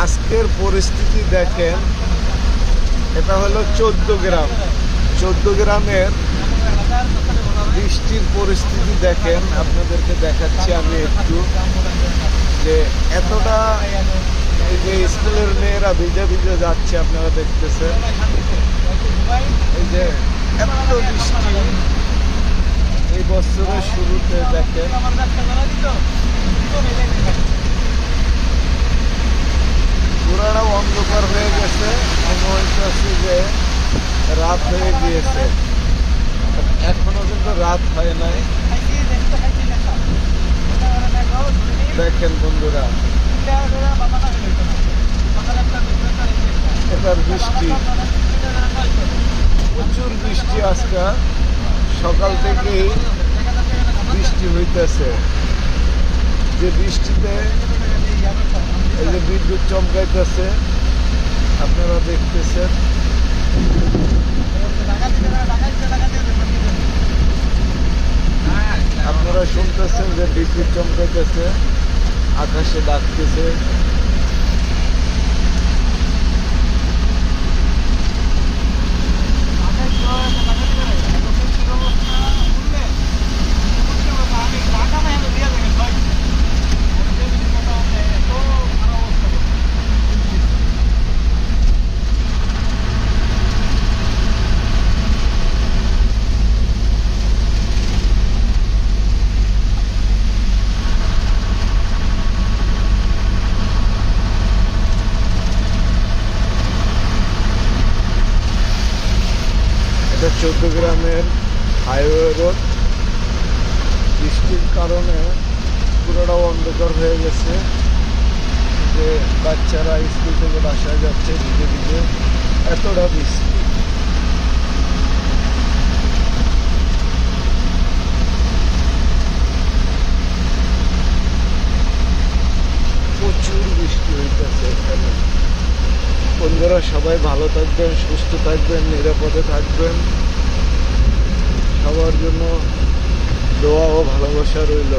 আজকের পরিস্থিতি দেখেন, এটা হলো 14 গ্রাম। 14 গ্রামের বৃষ্টির পরিস্থিতি দেখেন, আপনাদেরকে দেখাচ্ছি আমি একটু, যে এতটা এই যে স্কুলের মেয়েরা ভিজে ভিজে যাচ্ছে, আপনারা দেখতেছেন এই যে এত বৃষ্টি এই বছরের শুরুতে। দেখেন পুরাটা অন্ধকার হয়ে গেছে, মনে হইতেছে যে রাত হয়ে গিয়েছে, এখনো কিন্তু রাত হয় নাই। দেখেন বন্ধুরা, এবার বৃষ্টি, প্রচুর বৃষ্টি। আজকে সকাল থেকেই বৃষ্টি হইতেছে, যে বৃষ্টিতে এই যে বিদ্যুৎ চমকাইতেছে, আপনারা দেখতেছেন। আপনারা শুনতেছেন যে বিদ্যুৎ চমকাইতেছে, আকাশে ডাকতেছে। এটা 14 গ্রামের হাইওয়ে রোড। বৃষ্টির কারণে পুরোটা অন্ধকার হয়ে গেছে, যে বাচ্চারা স্কুল থেকে বাসায় যাচ্ছে ভিজে ভিজে, এতটা বৃষ্টি। প্রচুর বৃষ্টি হইতেছে এখানে। বন্ধুরা সবাই ভালো থাকবেন, সুস্থ থাকবেন, নিরাপদে থাকবেন। সবার জন্য দোয়া ও ভালোবাসা রইল।